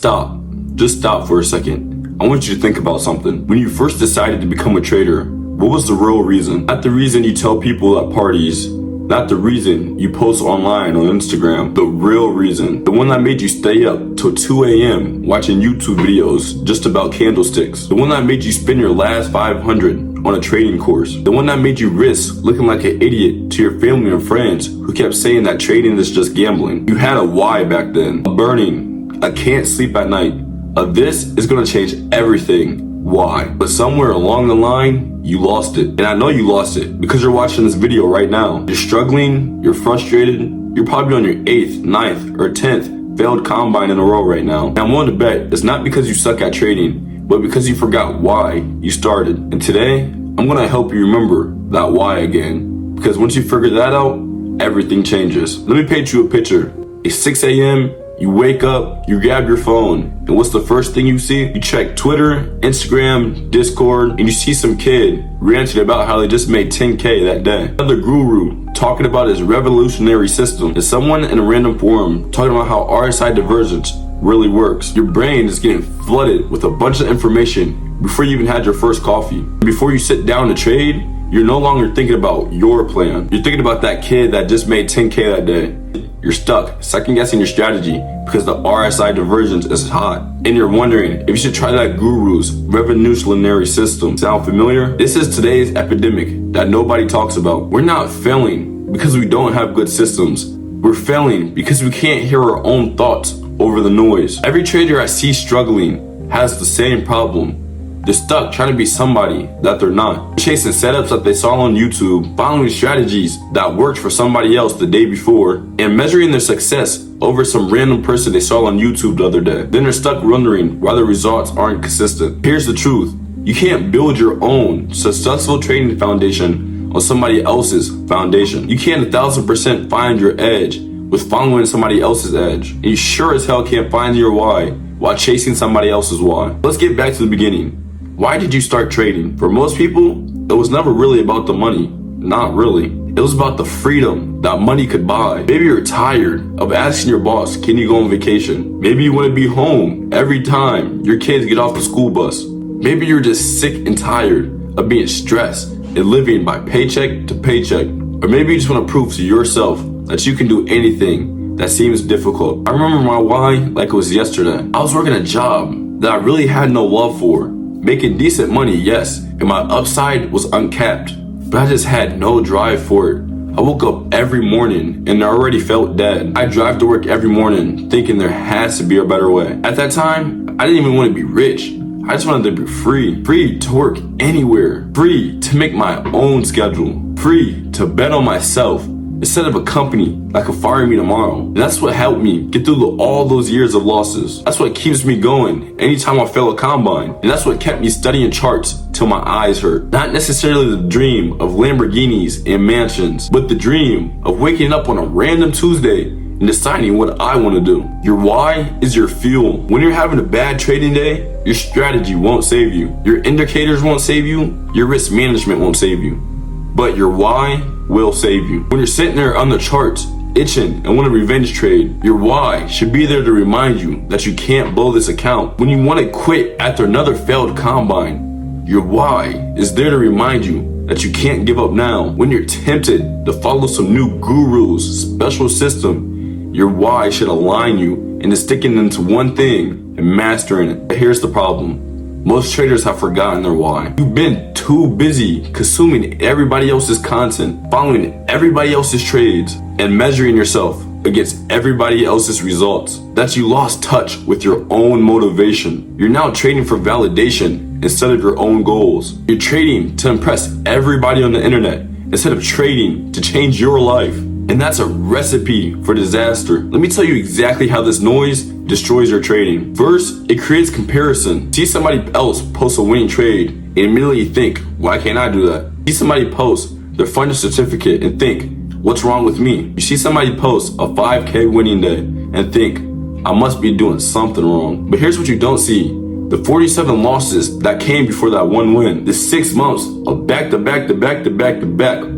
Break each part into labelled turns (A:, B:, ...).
A: Stop. Just stop for a second. I want you to think about something. When you first decided to become a trader, what was the real reason? Not the reason you tell people at parties, not the reason you post online on Instagram. The real reason. The one that made you stay up till 2 a.m. watching YouTube videos just about candlesticks. The one that made you spend your last 500 on a trading course. The one that made you risk looking like an idiot to your family and friends who kept saying that trading is just gambling. You had a why back then. A burning, I can't sleep at night. This is gonna change everything. Why? But somewhere along the line, you lost it. And I know you lost it because you're watching this video right now. You're struggling, you're frustrated, you're probably on your 8th, 9th, or 10th failed combine in a row right now. And I'm willing to bet it's not because you suck at trading, but because you forgot why you started. And today, I'm gonna help you remember that why again. Because once you figure that out, everything changes. Let me paint you a picture. It's 6 a.m., you wake up, you grab your phone, and what's the first thing you see? You check Twitter, Instagram, Discord, and you see some kid ranting about how they just made 10K that day. Another guru talking about his revolutionary system, and someone in a random forum talking about how RSI divergence really works. Your brain is getting flooded with a bunch of information before you even had your first coffee. Before you sit down to trade, you're no longer thinking about your plan. You're thinking about that kid that just made 10K that day. You're stuck, second guessing your strategy because the RSI divergence is hot. And you're wondering if you should try that guru's revolutionary system. Sound familiar? This is today's epidemic that nobody talks about. We're not failing because we don't have good systems. We're failing because we can't hear our own thoughts over the noise. Every trader I see struggling has the same problem. They're stuck trying to be somebody that they're not. Chasing setups that they saw on YouTube, following strategies that worked for somebody else the day before, and measuring their success over some random person they saw on YouTube the other day. Then they're stuck wondering why the results aren't consistent. Here's the truth. You can't build your own successful trading foundation on somebody else's foundation. You can't 1,000% find your edge with following somebody else's edge. And you sure as hell can't find your why while chasing somebody else's why. Let's get back to the beginning. Why did you start trading? For most people, it was never really about the money. Not really. It was about the freedom that money could buy. Maybe you're tired of asking your boss, can you go on vacation? Maybe you want to be home every time your kids get off the school bus. Maybe you're just sick and tired of being stressed and living by paycheck to paycheck. Or maybe you just want to prove to yourself that you can do anything that seems difficult. I remember my why like it was yesterday. I was working a job that I really had no love for. Making decent money, yes, and my upside was uncapped, but I just had no drive for it. I woke up every morning and I already felt dead. I drive to work every morning thinking there has to be a better way. At that time, I didn't even want to be rich. I just wanted to be free. Free to work anywhere. Free to make my own schedule. Free to bet on myself instead of a company that could fire me tomorrow. And that's what helped me get through all those years of losses. That's what keeps me going anytime I fail a combine. And that's what kept me studying charts till my eyes hurt. Not necessarily the dream of Lamborghinis and mansions, but the dream of waking up on a random Tuesday and deciding what I want to do. Your why is your fuel. When you're having a bad trading day, your strategy won't save you. Your indicators won't save you. Your risk management won't save you. But your why will save you. When you're sitting there on the charts, itching and want a revenge trade, your why should be there to remind you that you can't blow this account. When you want to quit after another failed combine, your why is there to remind you that you can't give up now. When you're tempted to follow some new guru's special system, your why should align you into sticking into one thing and mastering it. But here's the problem. Most traders have forgotten their why. You've been too busy consuming everybody else's content, following everybody else's trades, and measuring yourself against everybody else's results that you lost touch with your own motivation. You're now trading for validation instead of your own goals. You're trading to impress everybody on the internet instead of trading to change your life. And that's a recipe for disaster. Let me tell you exactly how this noise destroys your trading. First, it creates comparison. See somebody else post a winning trade and immediately think, why can't I do that? See somebody post their funding certificate and think, what's wrong with me? You see somebody post a 5K winning day and think, I must be doing something wrong. But here's what you don't see. The 47 losses that came before that one win. The 6 months of back-to-back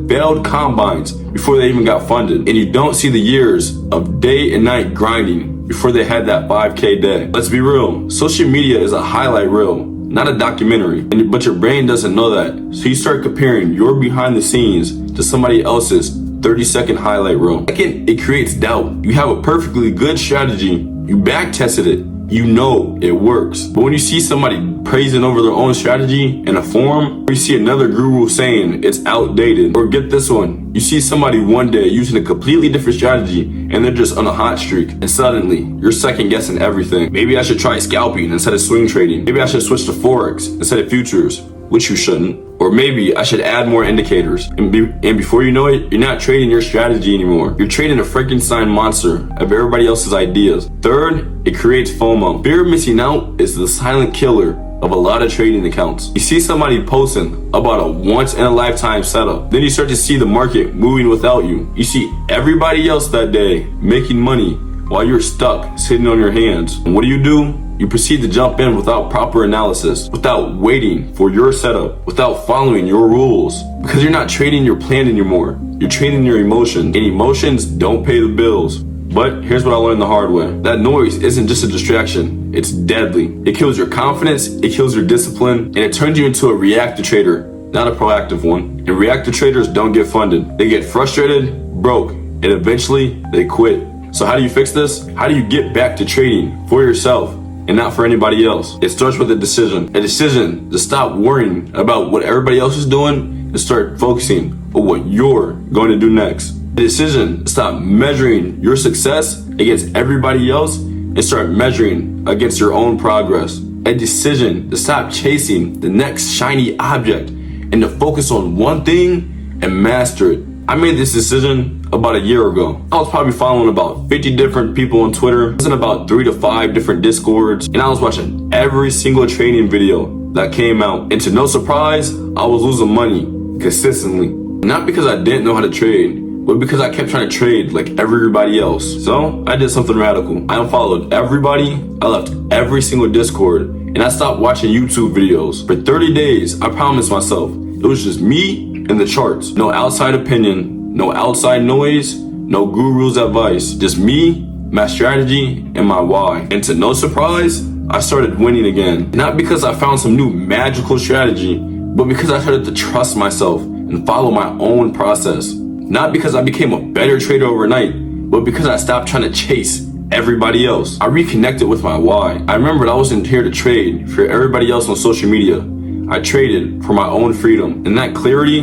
A: failed combines before they even got funded. And you don't see the years of day and night grinding before they had that 5K day. Let's be real, social media is a highlight reel, not a documentary, but your brain doesn't know that. So you start comparing your behind the scenes to somebody else's 30-second highlight reel. Second, it creates doubt. You have a perfectly good strategy, you back tested it, you know it works. But when you see somebody praising over their own strategy in a forum, or you see another guru saying it's outdated, or get this one, you see somebody one day using a completely different strategy and they're just on a hot streak, and suddenly you're second guessing everything. Maybe I should try scalping instead of swing trading. Maybe I should switch to Forex instead of futures, which you shouldn't. Or maybe I should add more indicators. And before you know it, you're not trading your strategy anymore. You're trading a Frankenstein monster of everybody else's ideas. Third, it creates FOMO. Fear of missing out is the silent killer of a lot of trading accounts. You see somebody posting about a once-in-a-lifetime setup. Then you start to see the market moving without you. You see everybody else that day making money while you're stuck sitting on your hands. And what do? You proceed to jump in without proper analysis, without waiting for your setup, without following your rules. Because you're not trading your plan anymore. You're trading your emotions. And emotions don't pay the bills. But here's what I learned the hard way. That noise isn't just a distraction. It's deadly. It kills your confidence, it kills your discipline, and it turns you into a reactive trader, not a proactive one. And reactive traders don't get funded. They get frustrated, broke, and eventually they quit. So how do you fix this? How do you get back to trading for yourself and not for anybody else? It starts with a decision to stop worrying about what everybody else is doing and start focusing on what you're going to do next. A decision to stop measuring your success against everybody else and start measuring against your own progress. A decision to stop chasing the next shiny object and to focus on one thing and master it. I made this decision about a year ago. I was probably following about 50 different people on Twitter. I was in about 3 to 5 different Discords, and I was watching every single trading video that came out. And to no surprise, I was losing money consistently. Not because I didn't know how to trade, but because I kept trying to trade like everybody else. So I did something radical. I unfollowed everybody, I left every single Discord, and I stopped watching YouTube videos. For 30 days, I promised myself, it was just me and the charts. No outside opinion, no outside noise, no guru's advice. Just me, my strategy, and my why. And to no surprise, I started winning again. Not because I found some new magical strategy, but because I started to trust myself and follow my own process. Not because I became a better trader overnight, but because I stopped trying to chase everybody else. I reconnected with my why. I remembered I wasn't here to trade for everybody else on social media. I traded for my own freedom. And that clarity,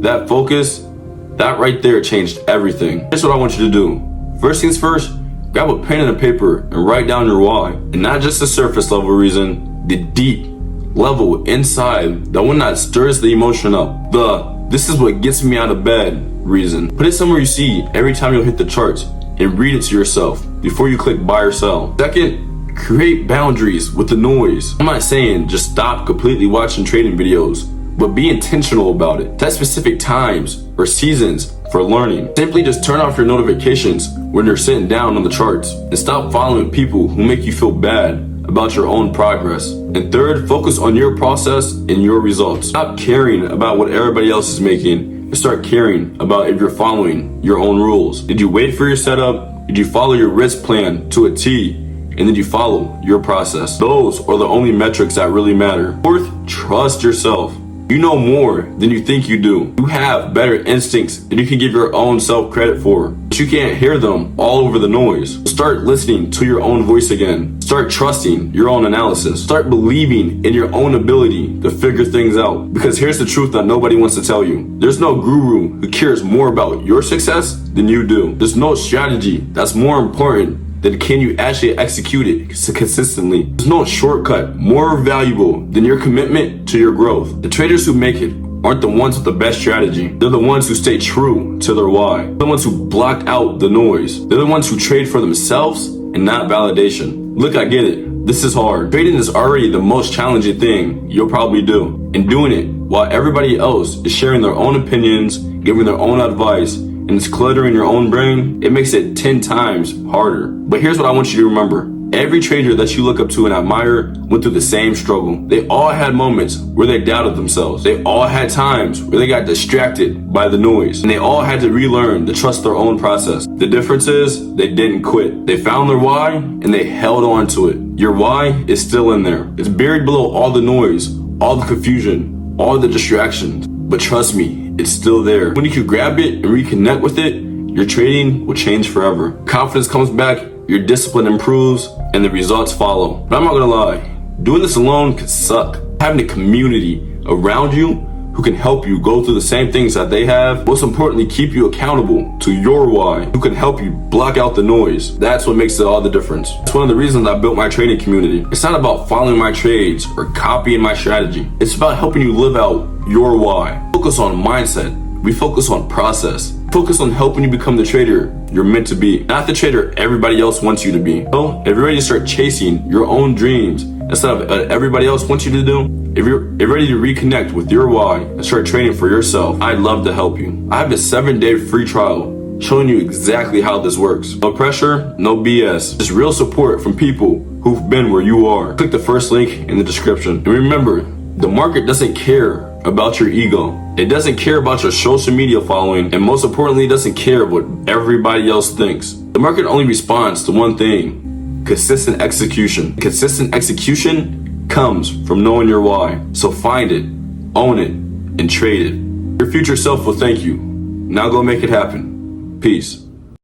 A: that focus, that right there changed everything. Here's what I want you to do. First things first, grab a pen and a paper and write down your why. And not just the surface level reason, the deep level inside, the one that stirs the emotion up. This is what gets me out of bed reason. Put it somewhere you see every time you'll hit the charts and read it to yourself before you click buy or sell. Second, create boundaries with the noise. I'm not saying just stop completely watching trading videos, but be intentional about it. Set specific times or seasons for learning. Simply just turn off your notifications when you're sitting down on the charts and stop following people who make you feel bad about your own progress. And third, focus on your process and your results. Stop caring about what everybody else is making and start caring about if you're following your own rules. Did you wait for your setup? Did you follow your risk plan to a T? And did you follow your process? Those are the only metrics that really matter. Fourth, trust yourself. You know more than you think you do. You have better instincts than you can give your own self credit for. But you can't hear them all over the noise. Start listening to your own voice again. Start trusting your own analysis. Start believing in your own ability to figure things out. Because here's the truth that nobody wants to tell you. There's no guru who cares more about your success than you do. There's no strategy that's more important then can you actually execute it consistently? There's no shortcut more valuable than your commitment to your growth. The traders who make it aren't the ones with the best strategy. They're the ones who stay true to their why. They're the ones who block out the noise. They're the ones who trade for themselves and not validation. Look, I get it. This is hard. Trading is already the most challenging thing you'll probably do. And doing it while everybody else is sharing their own opinions, giving their own advice, and it's cluttering your own brain, it makes it 10 times harder. But here's what I want you to remember. Every trader that you look up to and admire went through the same struggle. They all had moments where they doubted themselves. They all had times where they got distracted by the noise. And they all had to relearn to trust their own process. The difference is they didn't quit. They found their why and they held on to it. Your why is still in there. It's buried below all the noise, all the confusion, all the distractions. But trust me, it's still there. When you can grab it and reconnect with it, your trading will change forever. Confidence comes back, your discipline improves, and the results follow. But I'm not gonna lie, doing this alone can suck. Having a community around you who can help you go through the same things that they have, most importantly, keep you accountable to your why, who can help you block out the noise. That's what makes all the difference. It's one of the reasons I built my trading community. It's not about following my trades or copying my strategy. It's about helping you live out your why. Focus on mindset. We focus on process. Focus on helping you become the trader you're meant to be, not the trader everybody else wants you to be. So if you're ready to start chasing your own dreams instead of what everybody else wants you to do, if you're ready to reconnect with your why and start trading for yourself, I'd love to help you. I have a 7-day free trial showing you exactly how this works. No pressure, no BS. Just real support from people who've been where you are. Click the first link in the description. And remember, the market doesn't care about your ego. It doesn't care about your social media following, and most importantly, it doesn't care what everybody else thinks. The market only responds to one thing: consistent execution. Consistent execution comes from knowing your why. So find it, own it, and trade it. Your future self will thank you. Now go make it happen. Peace.